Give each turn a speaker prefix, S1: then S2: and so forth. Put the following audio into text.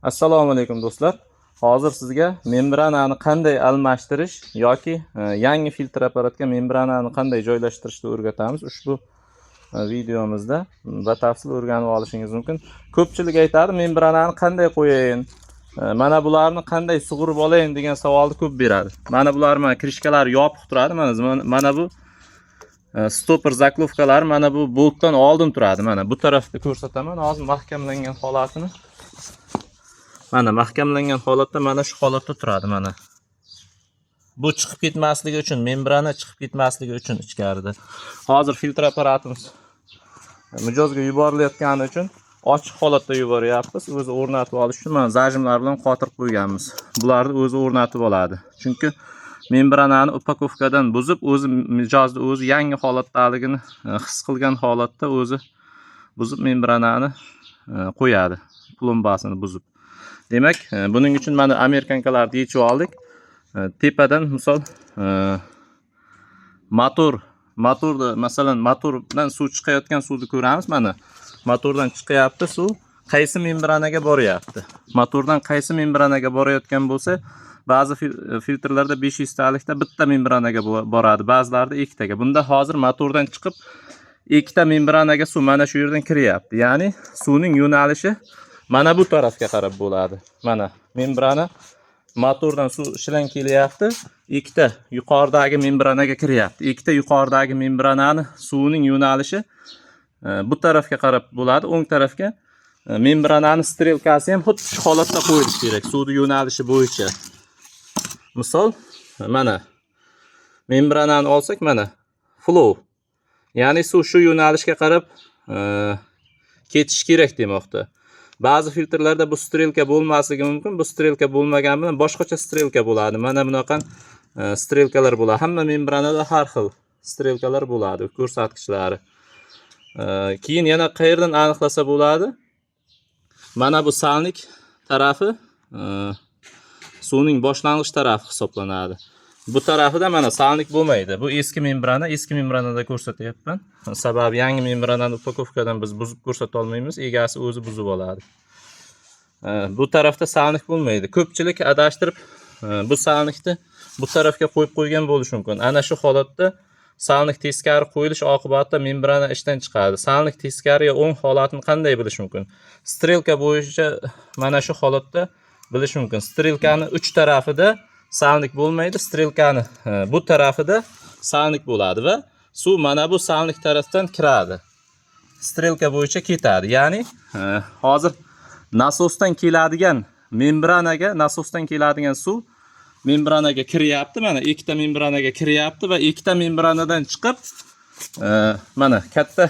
S1: Assalomu alaykum do'stlar. Hozir sizga membranani qanday almashtirish yoki yangi filtr apparatga membranani qanday joylashtirishni o'rgatamiz. Ushbu videomizda batafsil o'rganib olishingiz mumkin. Ko'pchilik aytadi, membranani qanday qo'yayin, mana bularni qanday sug'urib olayin degan savolni ko'p beradi. Mana bular krishkalari yopiq turadi. Mana bu stopper zaklovkalar mana bu boltdan oldin turadi. Mana bu tarafda ko'rsataman. Hozir mahkamlangan holatini. Mana mahkamlangan holatda mana shu holatda turadi mana. Bu chiqib ketmasligi uchun, membrana chiqib ketmasligi uchun ichkarida. Hozir filtr apparatimiz mijozga yuborilayotgani uchun ochiq holatda yuboryapmiz. O'zi o'rnatib olish uchun mana zajimlar bilan qotirib qo'yganmiz. Bularni o'zi o'rnatib oladi. Chunki membranani upakovkadan buzib, o'zi mijozni o'zi yangi holatdaligini his qilgan holatda o'zi buzib membranani qo'yadi. Plombasini buzib. Demak, buning uchun mana amerikankalarni yechib oldik. Tepadan misol motorda masalan motordan suv chiqayotgan suvni ko'ramiz. Mana motordan chiqyapti suv, qaysi membranaga boryapti. Motordan qaysi membranaga borayotgan bo'lsa, ba'zi filtrlarda 500 talikda bitta membranaga boradi, ba'zilarda ikkitaga. Bunda hozir motordan chiqib ikkita membranaga suv mana shu yerdan kiryapti. Ya'ni suvning yo'nalishi mana bu tarafga qarab bo'ladi. Mana membrana motordan suv shilan kelyapti, ikkita yuqoridagi membranaga kiryapti. Ikkita yuqoridagi membranani suvning yo'nalishi bu tarafga qarab bo'ladi, o'ng tarafga. Membranani strelkasi ham xuddi shu holatda qo'yilishi kerak, suvning yo'nalishi bo'yicha. Misol, mana membranani olsak, mana flow. Ya'ni suv shu yo'nalishga qarab ketish kerak demoqda. Ba'zi filtrlarda bu strelka bo'lmasligi mumkin. Bu strelka bo'lmagan bilan boshqacha strelka bo'ladi. Mana bunaqa strelkalar bo'ladi. Hamma membranada har xil strelkalar bo'ladi, ko'rsatkichlari. Keyin yana qayerdan aniqlasa bo'ladi? Mana bu salnik tarafi suvning boshlang'ich tarafi hisoblanadi. Bu tarafida mana salnik bo'lmaydi. Bu eski membranada ko'rsatyapman. Sababi yangi membranani upakovkadan biz buzib ko'rsata olmaymiz, egasi o'zi buzib oladi. Bu tarafda salnik bo'lmaydi. Ko'pchilik adashtirib bu salnikni bu tarafga qo'yib qo'ygan bo'lishi mumkin. Ana shu holatda salnik teskari qo'yilish oqibatida membrana ishdan chiqadi. Salnik teskariga o'ng holatini qanday bilish mumkin? Strelka bo'yicha mana shu holatda bilish mumkin. Strelkani uch tarafida salnik bo'lmaydi, strelkani bu tarafida salnik bo'ladi va suv mana bu salnik tarafdan kiradi. Strelka bo'yicha ketadi. Ya'ni hozir nasosdan keladigan suv membranaga kiryapti. Mana ikkita membranaga kiryapti va ikkita membranadan chiqib mana katta